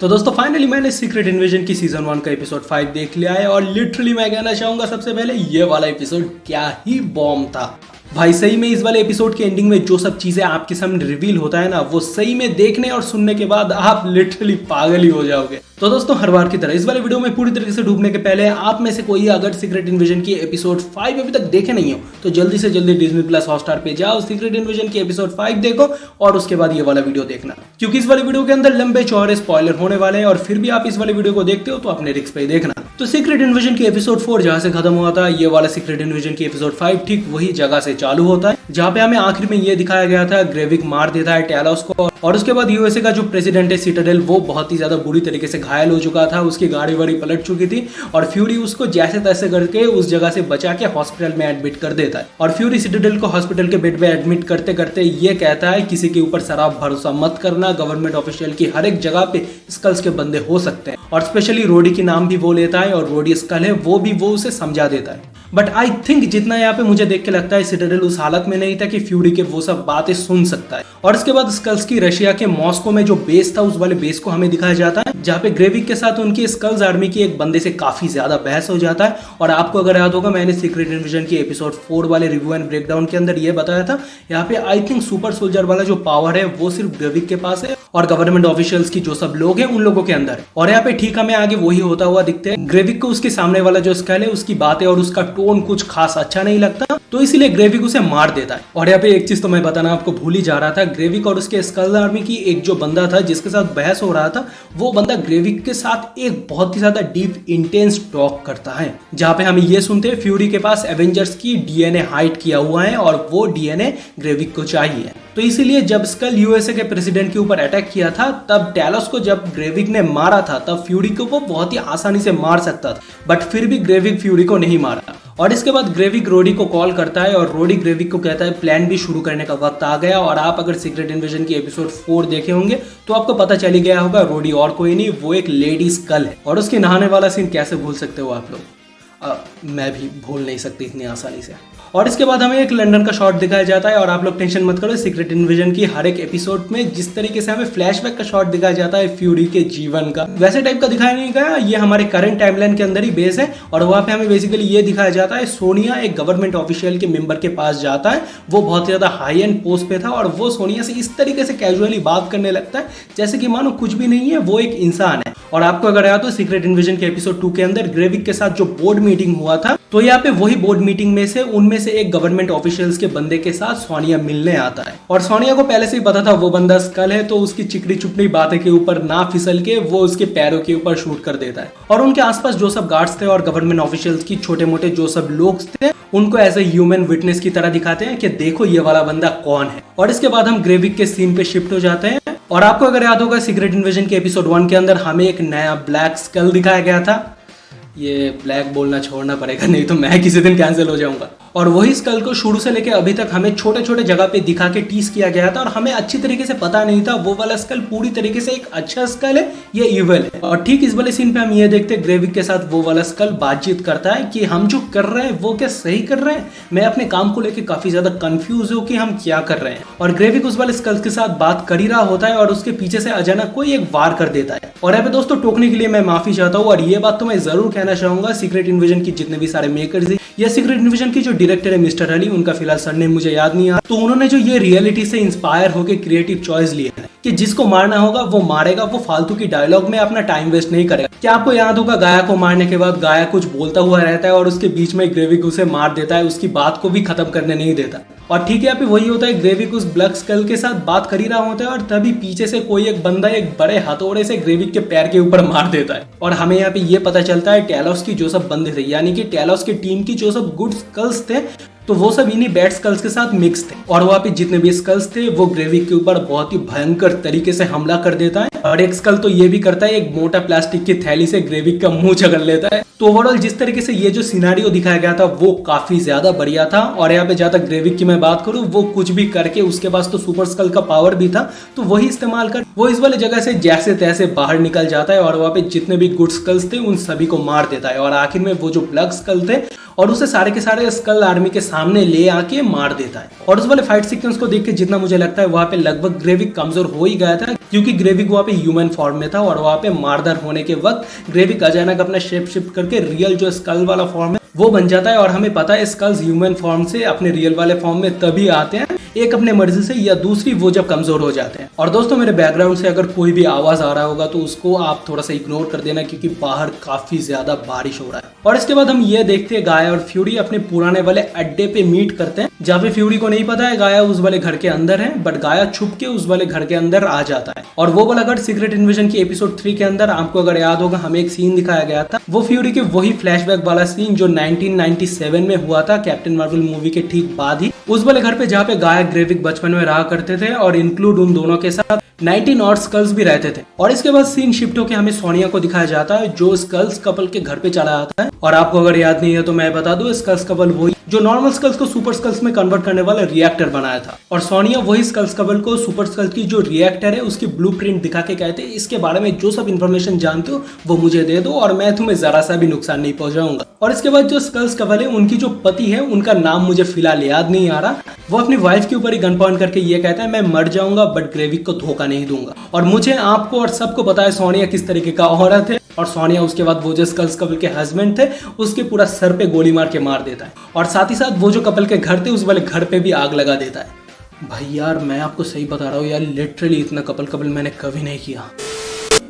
तो दोस्तों फाइनली मैंने सीक्रेट इन्वेजन की सीजन 1 का एपिसोड 5 देख लिया है और लिटरली मैं कहना चाहूंगा सबसे पहले ये वाला एपिसोड क्या ही बॉम्ब था भाई। सही में इस वाले एपिसोड के एंडिंग में जो सब चीजें आपके सामने रिवील होता है ना, वो सही में देखने और सुनने के बाद आप लिटरली पागल ही हो जाओगे। तो दोस्तों हर बार की तरह इस वाले वीडियो में पूरी तरीके से डूबने के पहले आप में से कोई अगर सीक्रेट इन्वेजन की एपिसोड 5 अभी तक देखे नहीं हो तो जल्दी से जल्दी डिज्नी प्लस हॉटस्टार पे जाओ, सीक्रेट इन्वेजन की एपिसोड 5 देखो और उसके बाद ये वाला वीडियो देखना, क्योंकि इस वाले वीडियो के अंदर लंबे चौड़े स्पॉइलर होने वाले हैं और फिर भी आप इस वाले वीडियो को देखते हो तो अपने रिस्क पे देखना। तो सीक्रेट इन्वेजन की एपिसोड 4 जहां से खत्म हुआ था, ये वाला सीक्रेट इन्वेजन की एपिसोड 5 ठीक वही जगह से चालू होता है जहां पे हमें आखिर में ये दिखाया गया था ग्रेविक मार देता है टैलोस को और उसके बाद यूएसए का जो प्रेसिडेंट है सिटाडेल वो बहुत ही ज्यादा बुरी तरीके से घायल हो चुका था, उसकी गाड़ी वाड़ी पलट चुकी थी और फ्यूरी उसको जैसे तैसे करके उस जगह से बचा के हॉस्पिटल में एडमिट कर देता है। और फ्यूरी सिटाडेल को हॉस्पिटल के बेड पे एडमिट करते करते ये कहता है किसी के ऊपर शराब भरोसा मत करना, गवर्नमेंट ऑफिशियल की हर एक जगह पे स्कल्स के बंदे हो सकते हैं और स्पेशली रोडी की नाम भी वो लेता है और रोडी स्कल है वो उसे समझा देता है। बट आई थिंक जितना यहाँ पे मुझे देख के लगता है सिटाडेल उस हालत में नहीं था कि फ्यूरी के वो सब बातें सुन सकता है। और इसके बाद स्कल्स की रशिया के मॉस्को में जो बेस था उस वाले बेस को हमें दिखाया जाता है जहाँ पे ग्रेविक के साथ उनकी स्कल्स आर्मी की एक बंदे से काफी ज्यादा बहस हो जाता है। और आपको अगर याद होगा मैंने सीक्रेट इन्वेजन की एपिसोड 4 वाले रिव्यू एंड ब्रेकडाउन के अंदर ये बताया था, यहाँ पे आई थिंक सुपर सोल्जर वाला जो पावर है वो सिर्फ ग्रेविक के पास है और गवर्नमेंट ऑफिशियल्स की जो सब लोग हैं उन लोगों के अंदर है। और यहाँ पे ठीक हमें आगे वही होता हुआ दिखते हैं। ग्रेविक को उसके सामने वाला जो स्कल है उसकी बातें और उसका टोन कुछ खास अच्छा नहीं लगता तो इसीलिए ग्रेविक उसे मार देता है। और यहाँ पे एक चीज तो मैं बताना आपको भूल ही जा रहा था, ग्रेविक और उसके स्कल आर्मी की एक जो बंदा था जिसके साथ बहस हो रहा था वो बंदा ग्रेविक के साथ एक बहुत ही ज्यादा डीप इंटेंस टॉक करता है जहाँ पे हम ये सुनते हैं फ्यूरी के पास एवेंजर्स की डीएनए हाइड किया हुआ है और वो डीएनए ग्रेविक को चाहिए। तो इसीलिए जब स्कल यूएसए के प्रेसिडेंट के ऊपर अटैक किया था तब टैलोस को जब ग्रेविक ने मारा था तब फ्यूरी को वो बहुत ही आसानी से मार सकता था, बट फिर भी ग्रेविक फ्यूरी को नहीं मारा। और इसके बाद ग्रेविक रोडी को कॉल करता है और रोडी ग्रेविक को कहता है प्लान भी शुरू करने का वक्त आ गया। और आप अगर सीक्रेट इन्वेजन की एपिसोड 4 देखे होंगे तो आपको पता चल ही गया होगा रोडी और कोई नहीं वो एक लेडी स्कल है। और उसके नहाने वाला सीन कैसे भूल सकते हो आप लोग, मैं भी भूल नहीं सकती इतनी आसानी से। और इसके बाद हमें एक लंदन का शॉट दिखाया जाता है और आप लोग टेंशन मत करो, सीक्रेट इन्वेजन की हर एक एपिसोड में जिस तरीके से हमें फ्लैशबैक का शॉट दिखाया जाता है फ्यूरी के जीवन का वैसे टाइप का दिखाया नहीं गया, ये हमारे करंट टाइमलाइन के अंदर ही बेस है। और वहाँ पे हमें बेसिकली ये दिखाया जाता है सोनिया एक गवर्नमेंट ऑफिशियल के मेंबर के पास जाता है, वो बहुत ज्यादा हाई एंड पोस्ट पे था और वो सोनिया से इस तरीके से कैजुअली बात करने लगता है जैसे कि मानो कुछ भी नहीं है, वो एक इंसान है। और आपको अगर याद हो सीक्रेट इन्वेजन के एपिसोड 2 के अंदर ग्रेविक के साथ जो बोर्ड मीटिंग हुआ था तो यहाँ पे वही बोर्ड मीटिंग में से उनमें से एक गवर्नमेंट ऑफिशियल्स के बंदे के साथ सोनिया मिलने आता है। और सोनिया को पहले से ही पता था वो बंदा स्कल है तो उसकी चिकनी चुपड़ी बातें के ऊपर ना फिसल के वो उसके पैरों के ऊपर शूट कर देता है। और उनके आसपास जो सब गार्ड्स थे और गवर्नमेंट ऑफिशियल्स की छोटे मोटे जो सब लोग थे उनको एज ए ह्यूमन विटनेस की तरह दिखाते हैं कि देखो ये वाला बंदा कौन है। और इसके बाद हम ग्रेविक के सीन पे शिफ्ट हो जाते हैं। और आपको अगर याद होगा सीक्रेट इन्वेजन के एपिसोड 1 के अंदर हमें एक नया ब्लैक स्कल दिखाया गया था, ये ब्लैक बोलना छोड़ना पड़ेगा नहीं तो मैं किसी दिन कैंसिल हो जाऊंगा। और वही स्कल को शुरू से लेकर अभी तक हमें छोटे छोटे जगह पे दिखा के टीज किया गया था और हमें अच्छी तरीके से पता नहीं था वो वाला स्कल पूरी तरीके से एक अच्छा स्कल है ये इविल है। और ठीक इस वाले सीन पे हम ये देखते हैं ग्रेविक के साथ वो वाला स्कल बातचीत करता है कि हम जो कर रहे हैं वो क्या सही कर रहे हैं, मैं अपने काम को लेकर काफी ज्यादा कंफ्यूज हूँ कि हम क्या कर रहे हैं। और ग्रेविक उस वाले स्कल के साथ बात कर ही रहा होता है और उसके पीछे से अचानक कोई एक वार कर देता है। और यहाँ पे दोस्तों टोकने के लिए मैं माफी चाहता हूँ और ये बात तो मैं जरूर कहना चाहूंगा सीक्रेट इन्वेजन की जितने भी सारे मेकर्स है या सीक्रेट इन्वेजन की जो डायरेक्टर है मिस्टर अली, उनका फिलहाल सरनेम मुझे याद नहीं आ, तो उन्होंने जो ये रियलिटी से इंस्पायर होकर क्रिएटिव चॉइस लिया है कि जिसको मारना होगा वो मारेगा, वो फालतू की डायलॉग में अपना टाइम वेस्ट नहीं करेगा। क्या आपको याद होगा गाया को मारने के बाद गाया कुछ बोलता हुआ रहता है और उसके बीच में ग्रेविक उसे मार देता है, उसकी बात को भी खत्म करने नहीं देता। और ठीक है यहाँ पे वही होता है, ग्रेविक उस ब्लैक स्कल के साथ बात कर ही रहा होता है और तभी पीछे से कोई एक बंदा एक बड़े हथौड़े से ग्रेविक के पैर के ऊपर मार देता है। और हमें यहाँ पे ये पता चलता है टैलोस की जो सब बंदे थे यानी कि टैलोस की टीम की जो सब गुड स्कल्स थे तो वो सब इन्हीं बैड स्कल्स के साथ मिक्स थे। और वहाँ पे जितने भी स्कल्स थे वो ग्रेविक के ऊपर बहुत ही भयंकर तरीके से हमला कर देता है। और एक स्कल तो ये भी करता है, एक मोटा प्लास्टिक की थैली से ग्रेविक का मुंह जगड़ लेता है। तो ओवरऑल जिस तरीके से ये जो सिनेरियो दिखाया गया था वो काफी ज्यादा बढ़िया था। और यहाँ पे जहाँ तक ग्रेविक की मैं बात करूँ वो कुछ भी करके उसके पास तो सुपर स्कल का पावर भी था तो वही इस्तेमाल कर वो इस वाले जगह से जैसे तैसे बाहर निकल जाता है और वहाँ पे जितने भी गुड स्कल्स थे उन सभी को मार देता है। और आखिर में वो जो ब्लैक स्कल थे और उसे सारे के सारे स्कल आर्मी के सामने ले आके मार देता है। और उस वाले फाइट सीक्वेंस को देख के जितना मुझे लगता है वहाँ पे लगभग ग्रेविक कमजोर हो ही गया था, क्योंकि ग्रेविक वहाँ पे ह्यूमन फॉर्म में था और वहाँ पे मारदार होने के वक्त ग्रेविक अचानक अपना शेप शिफ्ट करके रियल जो स्कल वाला फॉर्म है वो बन जाता है। और हमें पता है स्कल्स ह्यूमन फॉर्म से अपने रियल वाले फॉर्म में तभी आते हैं, एक अपने मर्जी से या दूसरी वो जब कमजोर हो जाते हैं। और दोस्तों मेरे बैकग्राउंड से अगर कोई भी आवाज आ रहा होगा तो उसको आप थोड़ा सा इग्नोर कर देना, क्योंकि बाहर काफी ज्यादा बारिश हो रहा है। और इसके बाद हम ये देखते हैं गाया और फ्यूरी अपने पुराने वाले अड्डे पे मीट करते हैं, जहाँ पे फ्यूरी को नहीं पता है गाया उस वाले घर के अंदर है, बट गाया छुप के उस वाले घर के अंदर आ जाता है। और वो वाला घर सीक्रेट इन्वेजन की एपिसोड 3 के अंदर आपको अगर याद होगा हमें एक सीन दिखाया गया था, वो फ्यूरी के वही फ्लैशबैक वाला सीन जो 1997 में हुआ था कैप्टन मार्वल मूवी के ठीक बाद ही, उस वाले घर पे जहाँ पे गाया ग्रेविक बचपन में रहा करते थे और इंक्लूड उन दोनों के साथ 19 और स्कल्स भी रहते थे। और इसके बाद सीन शिफ्ट होकर हमें सोनिया को दिखाया जाता है जो स्कल्स कपल के घर पे चला आता है। और आपको अगर याद नहीं है तो मैं बता दूं, स्कल्स कपल वही जो नॉर्मल स्कल्स को सुपर स्कल्स में कन्वर्ट करने वाला रिएक्टर बनाया था, और सोनिया वही स्कल्स कपल को सुपर स्कल्स की जो रिएक्टर है उसकी ब्लूप्रिंट दिखा के कहते हैं इसके बारे में जो सब इन्फॉर्मेशन जानते हो वो मुझे दे दो और मैं तुम्हें जरा सा भी नुकसान नहीं पहुंचाऊंगा। और इसके बाद जो स्कल्स कपल है उनकी जो पति है उनका नाम मुझे फिलहाल याद नहीं आ रहा, वो अपनी वाइफ के ऊपर ही गन पॉइंट करके ये कहता है मैं मर जाऊंगा बट ग्रेविक को धोखा नहीं दूंगा। और मुझे आपको और सबको पता है सोनिया किस तरीके का औरत है, और सोनिया उसके बाद वो जो स्कल्स कपल के हस्बैंड थे उसके पूरा सर पे गोली मार के मार देता है, और साथ ही साथ वो जो कपल के घर थे उस वाले घर पे भी आग लगा देता है। भाई यार मैं आपको सही बता रहा हूँ यार, लिटरली इतना कपल मैंने कभी नहीं किया।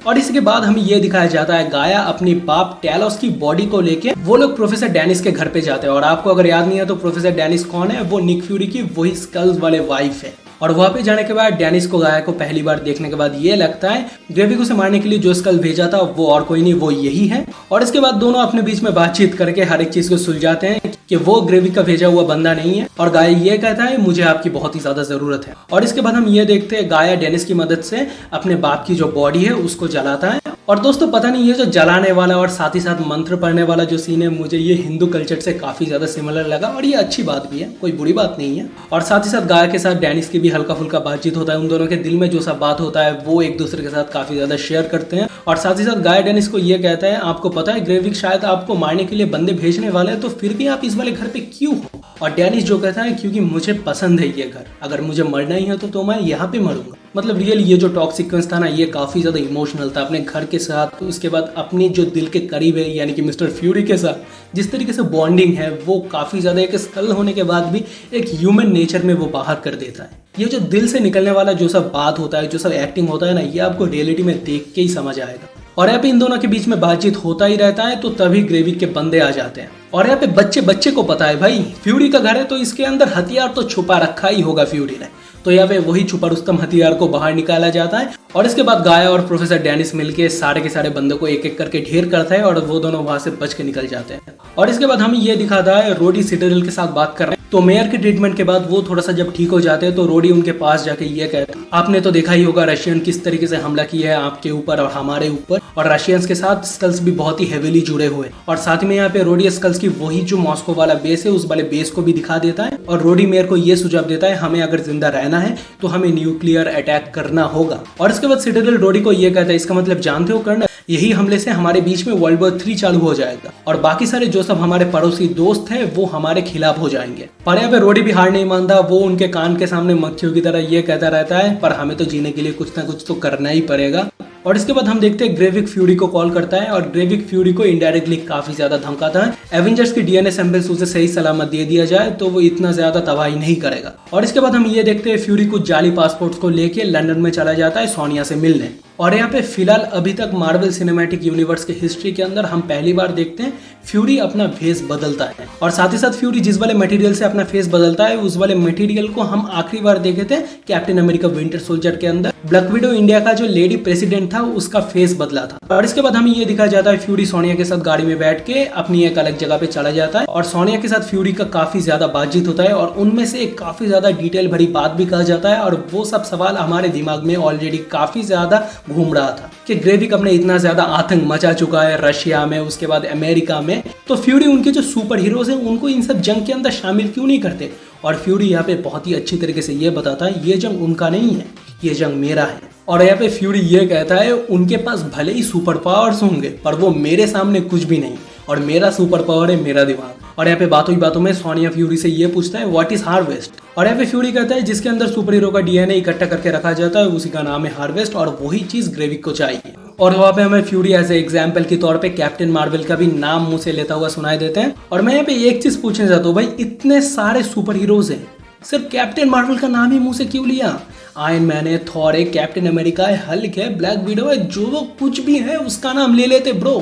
और इसके बाद हमें ये दिखाया जाता है गाया अपनी बाप टैलोस की बॉडी को लेके वो लोग प्रोफेसर डेनिस के घर पे जाते हैं। और आपको अगर याद नहीं है तो प्रोफेसर डेनिस कौन है, वो निक फ्यूरी की वही स्कल्स वाले वाइफ है। और वहां पे जाने के बाद डेनिस को गाया को पहली बार देखने के बाद ये लगता है ग्रेविक उसे मारने के लिए जो स्कल भेजा था वो और कोई नहीं, वो यही है। और इसके बाद दोनों अपने बीच में बातचीत करके हर एक चीज को सुलझाते हैं कि वो ग्रेविक का भेजा हुआ बंदा नहीं है, और गाया ये कहता है मुझे आपकी बहुत ही ज्यादा जरूरत है। और इसके बाद हम ये देखते हैं गाया डेनिस की मदद से अपने बाप की जो बॉडी है उसको जलाता है। और दोस्तों पता नहीं ये जो जलाने वाला और साथ ही साथ मंत्र पढ़ने वाला जो सीन है मुझे ये हिंदू कल्चर से काफी ज्यादा सिमिलर लगा, और ये अच्छी बात भी है, कोई बुरी बात नहीं है। और साथ ही साथ गाया के साथ डेनिस की भी हल्का फुल्का बातचीत होता है, उन दोनों के दिल में जो सब बात होता है वो एक दूसरे के साथ काफी ज्यादा शेयर करते हैं। और साथ ही साथ गाया डेनिस को ये कहता है आपको पता है ग्रेविक शायद आपको मारने के लिए बंदे भेजने वाले हैं, तो फिर भी आप इस वाले घर पे क्यों हो? और डेनिस जो कहता है क्योंकि मुझे पसंद है ये घर, अगर मुझे मरना ही है तो मैं यहाँ पे मरूंगा। मतलब रियल ये जो टॉक सीक्वेंस था ना ये काफी ज्यादा इमोशनल था, अपने घर के साथ, तो उसके बाद अपने जो दिल के करीब है यानी कि मिस्टर फ्यूरी के साथ जिस तरीके से बॉन्डिंग है वो काफी ज्यादा एक स्कल होने के बाद भी एक ह्यूमन नेचर में वो बाहर कर देता है। ये जो दिल से निकलने वाला जो सब बात होता है, जो सब एक्टिंग होता है ना, ये आपको रियलिटी में देख के ही समझ आएगा। और यहाँ पे इन दोनों के बीच में बातचीत होता ही रहता है, तो तभी ग्रेविक के बंदे आ जाते हैं। और यहाँ पे बच्चे को पता है भाई फ्यूरी का घर है तो इसके अंदर हथियार तो छुपा रखा ही होगा फ्यूरी ने, तो यहाँ पे वही छुपा रुस्तम हथियार को बाहर निकाला जाता है। और इसके बाद गाया और प्रोफेसर डेनिस मिलके सारे के सारे बंदों को एक एक करके ढेर करता है और वो दोनों वहां से बच के निकल जाते हैं। और इसके बाद हमें ये दिखाता है रोडी सिटाडेल के साथ बात कर रहे हैं, तो मेयर के ट्रीटमेंट के बाद वो थोड़ा सा जब ठीक हो जाते हैं तो रोडी उनके पास जाके ये कहता है आपने तो देखा ही होगा रशियन किस तरीके से हमला किया है आपके ऊपर और हमारे ऊपर, और रशियंस के साथ स्कल्स भी बहुत ही हेवीली जुड़े हुए। और साथ में यहाँ पे रोडी स्कल्स की वही जो मॉस्को वाला बेस है उस वाले बेस को भी दिखा देता है, और रोडी मेयर को ये सुझाव देता है हमें अगर जिंदा रहना है तो हमें न्यूक्लियर अटैक करना होगा। और इसके बाद सिटाडेल रोडी को ये कहता है इसका मतलब जानते हो कर्नल, यही हमले से हमारे बीच में वर्ल्ड वॉर 3 चालू हो जाएगा और बाकी सारे जो सब हमारे पड़ोसी दोस्त हैं वो हमारे खिलाफ हो जाएंगे। पर यहाँ पे रोडी भी हार नहीं मानता, वो उनके कान के सामने मक्खियों की तरह ये कहता रहता है पर हमें तो जीने के लिए कुछ ना कुछ तो करना ही पड़ेगा। और इसके बाद हम देखते हैं ग्रेविक फ्यूरी को कॉल करता है और ग्रेविक फ्यूरी को इनडायरेक्टली काफी ज्यादा धमकाता है एवेंजर्स की डीएनए सैंपल्स उसे सही सलामत दे दिया जाए तो वो इतना ज्यादा तबाही नहीं करेगा। और इसके बाद हम ये देखते हैं फ्यूरी कुछ जाली पासपोर्ट्स को लेके लंदन में चला जाता है सोनिया से मिलने। और यहाँ पे फिलहाल अभी तक मार्वल सिनेमैटिक यूनिवर्स के हिस्ट्री के अंदर हम पहली बार देखते हैं फ्यूरी अपना फेस बदलता है, और साथ ही साथ फ्यूरी जिस वाले मटेरियल से अपना फेस बदलता है उस वाले मटेरियल को हम आखिरी बार देखे थे कैप्टन अमेरिका विंटर सोल्जर के अंदर। ब्लैक विडो इंडिया का जो लेडी प्रेसिडेंट था उसका फेस बदला था। और इसके बाद हमें ये दिखाया जाता है फ्यूरी सोनिया के साथ गाड़ी में बैठ के अपनी एक अलग जगह पे चला जाता है और सोनिया के साथ फ्यूरी का काफी ज्यादा बातचीत होता है और उनमें से एक काफी ज्यादा डिटेल भरी बात भी कहा जाता है। और वो सब सवाल हमारे दिमाग में ऑलरेडी काफी ज्यादा घूम रहा था कि ग्रेविक अपने इतना ज्यादा आतंक मचा चुका है रशिया में, उसके बाद अमेरिका में, तो फ्यूरी उनके जो सुपर हीरोज हैं उनको इन सब जंग के अंदर शामिल क्यों नहीं करते। और फ्यूरी यहाँ पे बहुत ही अच्छी तरीके से ये बताता है ये जंग उनका नहीं है, ये जंग मेरा है। और यहाँ पे फ्यूरी ये कहता है उनके पास भले ही सुपर पावर्स होंगे पर वो मेरे सामने कुछ भी नहीं, और मेरा सुपर पावर है मेरा दिमाग। और यहाँ पे बातों ही बातों में सोनिया फ्यूरी से ये पूछता है व्हाट इज हार्वेस्ट, और यहाँ पे फ्यूरी कहता है जिसके अंदर सुपर हीरो का डीएनए इकट्ठा करके रखा जाता है उसी का नाम है हार्वेस्ट, और वही चीज ग्रेविक को चाहिए। और वहाँ पे हमें फ्यूरी एज ए एग्जाम्पल के तौर पे कैप्टन मार्वल का भी नाम मुंह से लेता हुआ सुनाई देते हैं। और मैं यहाँ पे एक चीज पूछना चाहता हूँ, भाई इतने सारे सुपर हीरोज हैं, सिर्फ कैप्टन मार्वल का नाम ही मुंह से क्यों लिया? आयरन मैन है, थॉर है, कैप्टन अमेरिका है, हल्क है, ब्लैक विडो है, जो कुछ भी है उसका नाम ले लेते ब्रो,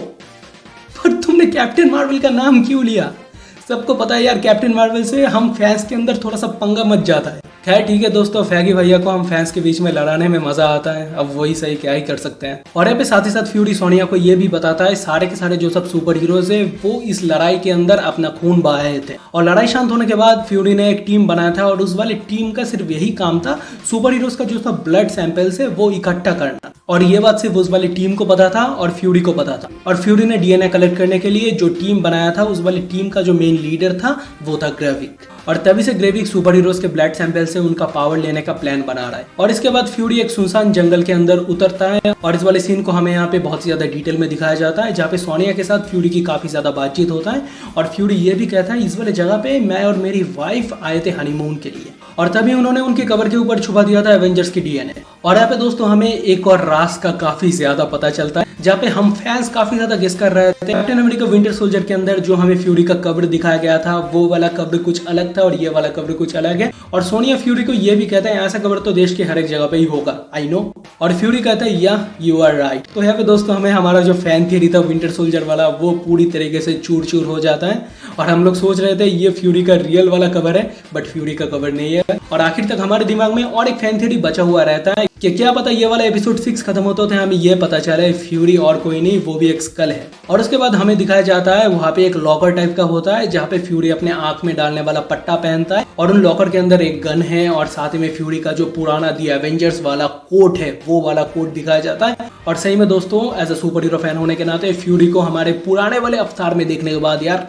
पर तुमने कैप्टन मार्वल का नाम क्यों लिया? सबको पता है यार कैप्टन मार्वल से हम फैंस के अंदर थोड़ा सा पंगा मच जाता है। खैर ठीक है दोस्तों, फैगी भैया को हम फैंस के बीच में लड़ाने में मजा आता है, अब वही सही क्या ही कर सकते हैं। और यहाँ पे साथ ही साथ फ्यूरी सोनिया को ये भी बताता है सारे के सारे जो सब सुपर हीरोज है वो इस लड़ाई के अंदर अपना खून बहाए थे, और लड़ाई शांत होने के बाद फ्यूरी ने एक टीम बनाया था और उस वाली टीम का सिर्फ यही काम था सुपर हीरोज का जो सब ब्लड सैंपल्स है वो इकट्ठा करना। और ये बात सिर्फ उस वाली टीम को पता था और फ्यूरी को पता था, और फ्यूरी ने डीएनए कलेक्ट करने के लिए जो टीम बनाया था उस वाली टीम का जो मेन लीडर था वो था ग्रेविक। और तभी से ग्रेविक सुपर हीरोज के ब्लड सैंपल से उनका पावर लेने का प्लान बना रहा है। और इसके बाद फ्यूरी एक सुनसान जंगल के अंदर उतरता है, और इस वाले सीन को हमें यहाँ पे बहुत ज्यादा डिटेल में दिखाया जाता है जहाँ पे सोनिया के साथ फ्यूरी की काफी ज्यादा बातचीत होता है, और फ्यूरी ये भी कहता है इस वाले जगह पे मैं और मेरी वाइफ आए थे हनीमून के लिए, और तभी उन्होंने उनके कवर के ऊपर छुपा दिया था एवेंजर्स की डीएनए। और यहाँ पे दोस्तों हमें एक और राज का काफी ज्यादा पता चलता है जहाँ पे हम फैंस काफी ज्यादा गेस कर रहे थे। कैप्टन अमेरिका विंटर सोल्जर के अंदर जो हमें फ्यूरी का कब्र दिखाया गया था वो वाला कब्र कुछ अलग था और ये वाला कब्र कुछ अलग है। और सोनिया फ्यूरी को ये भी कहता है ऐसा कब्र तो देश के हर एक जगह पे ही होगा, आई नो। और फ्यूरी कहता है या यू आर राइट। तो यहाँ पे दोस्तों हमें हमारा जो फैन थियरी था विंटर सोल्जर वाला वो पूरी तरीके से चूर चूर हो जाता है, और हम लोग सोच रहे थे ये फ्यूरी का रियल वाला कवर है, बट फ्यूरी का कवर नहीं है। और आखिर तक हमारे दिमाग में और एक फैन थियरी बचा हुआ रहता है कि क्या पता ये वाला एपिसोड 6 खत्म होते थे हमें ये पता चले फ्यूरी और कोई नहीं वो भी एक स्कल है। और उसके बाद हमें दिखाया जाता है वहाँ पे एक लॉकर टाइप का होता है जहाँ पे फ्यूरी अपने आंख में डालने वाला पट्टा पहनता है, और उन लॉकर के अंदर एक गन है, और साथ ही में फ्यूरी का जो पुराना दी एवेंजर्स वाला कोट है वो वाला कोट दिखाया जाता है। और सही में दोस्तों as a superhero fan होने के नाते फ्यूरी को हमारे पुराने वाले अवतार में देखने के बाद यार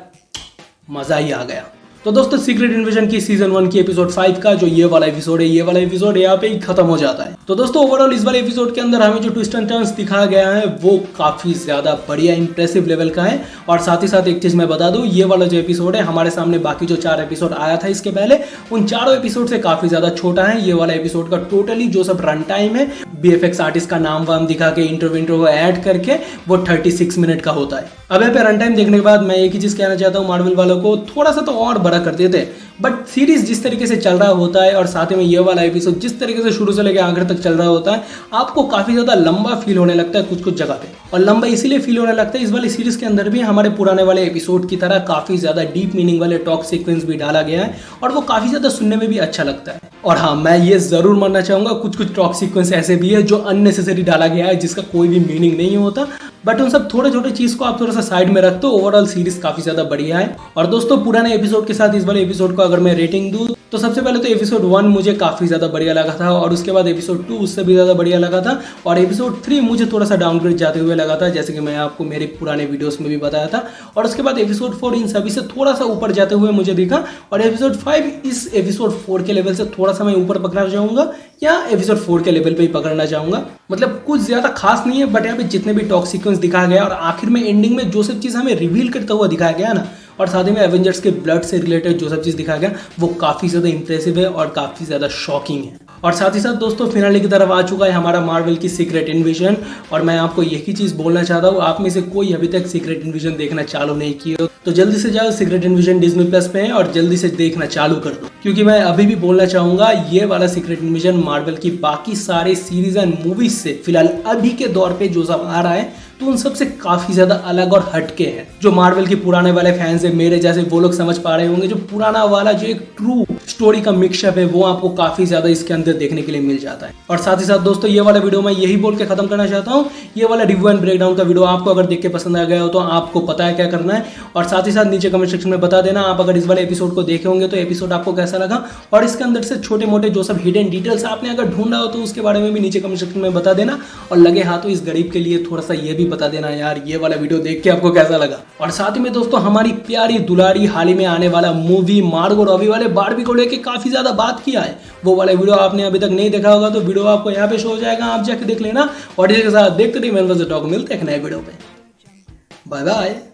मजा ही आ गया। तो दोस्तों सीक्रेट इन्वेजन की सीजन 1 की एपिसोड 5 का जो ये वाला एपिसोड है ये वाला एपिसोड यहाँ पे ही खत्म हो जाता है। तो दोस्तों ओवरऑल इस वाले एपिसोड के अंदर हमें जो ट्विस्ट एंड टर्न्स दिखाया गया है वो काफी ज्यादा बढ़िया इंप्रेसिव लेवल का है। और साथ ही साथ एक चीज मैं बता दूं, ये वाला जो एपिसोड है हमारे सामने बाकी जो 4 एपिसोड आया था इसके पहले उन चारों एपिसोड से काफी ज्यादा छोटा है। ये वाला एपिसोड का टोटली जो सब रन टाइम है बीएफएक्स आर्टिस्ट का नाम वाम दिखा के इंटरव्यू को ऐड करके वो 36 मिनट का होता है। अब यहाँ पे रन टाइम देखने के बाद मैं एक ही चीज कहना चाहता हूँ मार्वल वालों को थोड़ा सा तो और बड़ा कर देते, बट सीरीज जिस तरीके से चल रहा होता है और साथ में ये वाला एपिसोड जिस तरीके से शुरू से लेकर आखिर तक चल रहा होता है आपको काफी ज्यादा लंबा फील होने लगता है कुछ कुछ जगह पे। और लंबा इसीलिए फील होने लगता है इस वाली सीरीज के अंदर भी हमारे पुराने वाले एपिसोड की तरह काफी ज्यादा डीप मीनिंग वाले टॉक सीक्वेंस भी डाला गया है और वो काफी ज्यादा सुनने में भी अच्छा लगता है। और हाँ मैं ये जरूर मानना चाहूंगा कुछ कुछ टॉक सीक्वेंस ऐसे भी है जो अननेसेसरी डाला गया है जिसका कोई भी मीनिंग नहीं होता, बट उन सब छोटे छोटे चीज को आप थोड़ा सा साइड में रखते हो ओवरऑल सीरीज काफी ज्यादा बढ़िया है। और दोस्तों पुराने एपिसोड के साथ इस वाले एपिसोड को अगर मैं रेटिंग दूं तो सबसे पहले तो एपिसोड 1 मुझे काफी ज्यादा बढ़िया लगा था, और उसके बाद एपिसोड 2 उससे भी ज्यादा बढ़िया लगा था, और एपिसोड 3 मुझे थोड़ा सा डाउनग्रेड जाते हुए लगा था जैसे कि मैं आपको मेरे पुराने वीडियोस में भी बताया था। और उसके बाद एपिसोड 4 इन सभी से थोड़ा सा ऊपर जाते हुए मुझे दिखा, और एपिसोड 5 इस एपिसोड 4 के लेवल से थोड़ा सा मैं ऊपर पकड़ना चाहूंगा या एपिसोड 4 के लेवल पे ही पकड़ना चाहूंगा। मतलब कुछ ज्यादा खास नहीं है, बट यहाँ पे जितने भी टॉक सीक्वेंस दिखाया गया और आखिर में एंडिंग में जो सब चीज हमें रिवील करता हुआ दिखाया गया ना, और साथ ही में एवेंजर्स के ब्लड से रिलेटेड जो सब चीज दिखाया गया वो काफी ज्यादा इंप्रेसिव है और काफी ज्यादा शॉकिंग है। और साथ ही साथ दोस्तों फिनाले की तरफ आ चुका है हमारा मार्वल की सीक्रेट इन्विजन, और मैं आपको यही चीज बोलना चाहता हूँ आप में से कोई अभी तक सीक्रेट इन्विजन देखना चालू नहीं किया तो जल्दी से जाओ सीक्रेट इन्विजन डिज्नी प्लस पे है और जल्दी से देखना चालू कर दो, क्योंकि मैं अभी भी बोलना चाहूंगा ये वाला सीक्रेट इन्विजन मार्वल की बाकी सारे सीरीज एंड मूवीज से फिलहाल अभी के दौर पे जो सब आ रहा है तो उन सब से काफी ज्यादा अलग और हटके हैं। जो मार्वल के पुराने वाले फैंस है मेरे जैसे वो लोग समझ पा रहे होंगे जो पुराना वाला जो एक ट्रू स्टोरी का मिक्सअप है वो आपको काफी ज्यादा इसके अंदर देखने के लिए मिल जाता है। और साथ ही साथ दोस्तों ये वाला वीडियो मैं यही बोल के खत्म करना चाहता हूँ, ये वाला रिव्यू एंड ब्रेकडाउन का वीडियो आपको अगर देख के पसंद आ गया हो तो आपको पता है क्या करना है, और साथ ही साथ नीचे कमेंट सेक्शन में बता देना आप अगर इस वाले एपिसोड को देखे होंगे तो एपिसोड आपको कैसा लगा, और इसके अंदर से छोटे मोटे जो सब हिडन डिटेल्स आपने अगर ढूंढा हो तो उसके बारे में भी नीचे कमेंट सेक्शन में बता देना, और लगे हाथों इस गरीब के लिए थोड़ा सा ये भी बता देना यार ये वाला वीडियो देख के आपको कैसा लगा। और साथ ही में दोस्तों हमारी प्यारी दुलारी हाल ही में आने वाला मूवी मार्गो रॉबी वाले बारबी को लेके काफी ज्यादा बात किया है, वो वाला वीडियो आपने अभी तक नहीं देखा होगा तो वीडियो आपको यहाँ पे शो हो जाएगा, आप जाके देख लेना। और इसके साथ देखते रहिए मेरे टॉक, मिलते हैं एक नए वीडियो पे, बाय बाय।